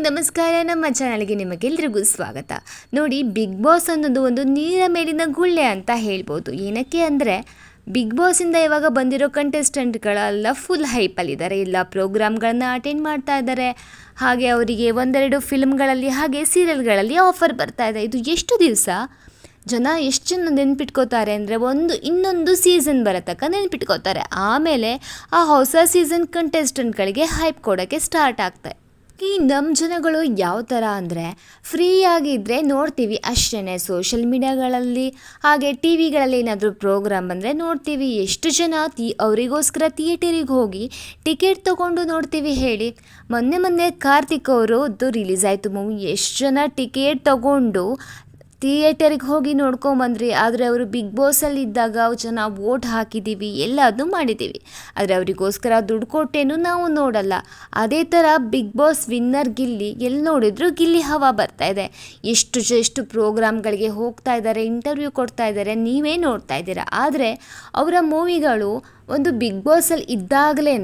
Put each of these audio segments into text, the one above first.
ನಮಸ್ಕಾರ. ನಮ್ಮ ಚಾನಲ್ಗೆ ನಿಮಗೆಲ್ಲರಿಗೂ ಸ್ವಾಗತ. ನೋಡಿ, ಬಿಗ್ ಬಾಸ್ ಅನ್ನೋದು ಒಂದು ನೀರ ಮೇಲಿನ ಗುಳ್ಳೆ ಅಂತ ಹೇಳ್ಬೋದು. ಏನಕ್ಕೆ ಅಂದರೆ ಬಿಗ್ ಬಾಸಿಂದ ಇವಾಗ ಬಂದಿರೋ ಕಂಟೆಸ್ಟೆಂಟ್ಗಳೆಲ್ಲ ಫುಲ್ ಹೈಪಲ್ಲಿದ್ದಾರೆ. ಎಲ್ಲ ಪ್ರೋಗ್ರಾಮ್ಗಳನ್ನ ಅಟೆಂಡ್ ಮಾಡ್ತಾ ಇದ್ದಾರೆ. ಹಾಗೆ ಅವರಿಗೆ ಒಂದೆರಡು ಫಿಲ್ಮ್ಗಳಲ್ಲಿ ಹಾಗೆ ಸೀರಿಯಲ್ಗಳಲ್ಲಿ ಆಫರ್ ಬರ್ತಾ ಇದೆ. ಇದು ಎಷ್ಟು ದಿವಸ ಎಷ್ಟು ಜನ ನೆನ್ಪಿಟ್ಕೋತಾರೆ ಅಂದರೆ ಇನ್ನೊಂದು ಸೀಸನ್ ಬರೋ ತನಕ ನೆನ್ಪಿಟ್ಕೋತಾರೆ. ಆಮೇಲೆ ಆ ಹೊಸ ಸೀಸನ್ ಕಂಟೆಸ್ಟೆಂಟ್ಗಳಿಗೆ ಹೈಪ್ ಕೊಡೋಕ್ಕೆ ಸ್ಟಾರ್ಟ್ ಆಗ್ತಾರೆ. ಈ ನಮ್ಮ ಜನಗಳು ಯಾವ ಥರ ಅಂದರೆ ಫ್ರೀಯಾಗಿದ್ದರೆ ನೋಡ್ತೀವಿ ಅಷ್ಟೇ. ಸೋಷಿಯಲ್ ಮೀಡಿಯಾಗಳಲ್ಲಿ ಹಾಗೆ ಟಿ ವಿಗಳಲ್ಲಿ ಏನಾದರೂ ಪ್ರೋಗ್ರಾಮ್ ಬಂದರೆ ನೋಡ್ತೀವಿ. ಎಷ್ಟು ಜನ ಅವರಿಗೋಸ್ಕರ ಥಿಯೇಟರಿಗೆ ಹೋಗಿ ಟಿಕೆಟ್ ತೊಗೊಂಡು ನೋಡ್ತೀವಿ ಹೇಳಿ. ಮೊನ್ನೆ ಕಾರ್ತಿಕ್ ಅವರದ್ದು ರಿಲೀಸ್ ಆಯಿತು ಮೂವಿ. ಎಷ್ಟು ಜನ ಟಿಕೆಟ್ ತೊಗೊಂಡು ಥಿಯೇಟರಿಗೆ ಹೋಗಿ ನೋಡ್ಕೊಂಬಂದ್ರಿ. ಆದರೆ ಅವರು ಬಿಗ್ ಬಾಸಲ್ಲಿ ಇದ್ದಾಗ ಜನ ವೋಟ್ ಹಾಕಿದ್ದೀವಿ, ಎಲ್ಲದನ್ನೂ ಮಾಡಿದ್ದೀವಿ. ಆದರೆ ಅವರಿಗೋಸ್ಕರ ದುಡ್ಡು ಕೊಟ್ಟೇನು ನಾವು ನೋಡಲ್ಲ. ಅದೇ ಥರ ಬಿಗ್ ಬಾಸ್ ವಿನ್ನರ್ ಗಿಲ್ಲಿ ಎಲ್ಲಿ ನೋಡಿದ್ರು ಗಿಲ್ಲಿ ಹವಾ ಬರ್ತಾ ಇದೆ. ಎಷ್ಟು ಪ್ರೋಗ್ರಾಮ್ಗಳಿಗೆ ಹೋಗ್ತಾ ಇದ್ದಾರೆ, ಇಂಟರ್ವ್ಯೂ ಕೊಡ್ತಾ ಇದ್ದಾರೆ, ನೀವೇ ನೋಡ್ತಾ ಇದ್ದೀರಾ. ಆದರೆ ಅವರ ಮೂವಿಗಳು ಒಂದು ಬಿಗ್ ಬಾಸಲ್ಲಿ ಇದ್ದಾಗಲೇ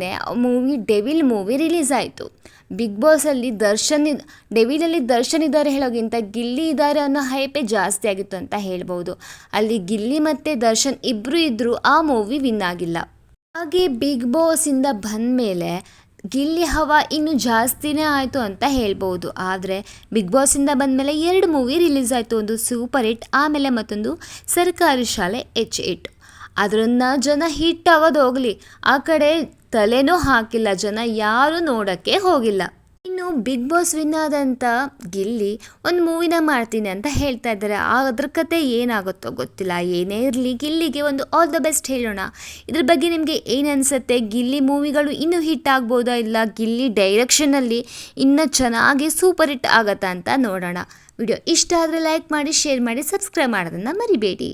ಡೆವಿಲ್ ಮೂವಿ ರಿಲೀಸ್ ಆಯಿತು. ಬಿಗ್ ಬಾಸಲ್ಲಿ ಡೆವಿಲಲ್ಲಿ ದರ್ಶನ್ ಇದ್ದಾರೆ ಹೇಳೋಕ್ಕಿಂತ ಗಿಲ್ಲಿ ಇದ್ದಾರೆ ಅನ್ನೋ ಹೈಪೇ ಜಾಸ್ತಿ ಆಗಿತ್ತು ಅಂತ ಹೇಳ್ಬೋದು. ಅಲ್ಲಿ ಗಿಲ್ಲಿ ಮತ್ತು ದರ್ಶನ್ ಇಬ್ಬರು ಇದ್ದರೂ ಆ ಮೂವಿ ವಿನ್ ಆಗಿಲ್ಲ. ಹಾಗೆ ಬಿಗ್ ಬಾಸಿಂದ ಬಂದ ಮೇಲೆ ಗಿಲ್ಲಿ ಹವಾ ಇನ್ನೂ ಜಾಸ್ತಿನೇ ಆಯಿತು ಅಂತ ಹೇಳ್ಬೋದು. ಆದರೆ ಬಿಗ್ ಬಾಸಿಂದ ಬಂದಮೇಲೆ 2 ಮೂವಿ ರಿಲೀಸ್ ಆಯಿತು. ಒಂದು ಸೂಪರ್ ಹಿಟ್, ಆಮೇಲೆ ಮತ್ತೊಂದು ಸರ್ಕಾರಿ ಶಾಲೆ H8. ಅದನ್ನು ಜನ ಹಿಟ್ ಆಗೋದು ಹೋಗಲಿ, ಆ ಕಡೆ ತಲೆನೂ ಹಾಕಿಲ್ಲ. ಜನ ಯಾರೂ ನೋಡೋಕ್ಕೆ ಹೋಗಿಲ್ಲ. ಇನ್ನು ಬಿಗ್ ಬಾಸ್ ವಿನ್ ಆದಂಥ ಗಿಲ್ಲಿ ಒಂದು ಮೂವಿನ ಮಾಡ್ತೀನಿ ಅಂತ ಹೇಳ್ತಾ ಇದ್ದಾರೆ. ಅದ್ರ ಕತೆ ಏನಾಗುತ್ತೋ ಗೊತ್ತಿಲ್ಲ. ಏನೇ ಇರಲಿ, ಗಿಲ್ಲಿಗೆ ಒಂದು ಆಲ್ ದ ಬೆಸ್ಟ್ ಹೇಳೋಣ. ಇದ್ರ ಬಗ್ಗೆ ನಿಮಗೆ ಏನು ಅನಿಸುತ್ತೆ? ಗಿಲ್ಲಿ ಮೂವಿಗಳು ಇನ್ನೂ ಹಿಟ್ ಆಗ್ಬೋದಾ, ಇಲ್ಲ ಗಿಲ್ಲಿ ಡೈರೆಕ್ಷನಲ್ಲಿ ಇನ್ನೂ ಚೆನ್ನಾಗಿ ಸೂಪರ್ ಹಿಟ್ ಆಗತ್ತಾ ಅಂತ ನೋಡೋಣ. ವಿಡಿಯೋ ಇಷ್ಟ ಆದರೆ ಲೈಕ್ ಮಾಡಿ, ಶೇರ್ ಮಾಡಿ, ಸಬ್ಸ್ಕ್ರೈಬ್ ಮಾಡೋದನ್ನು ಮರಿಬೇಡಿ.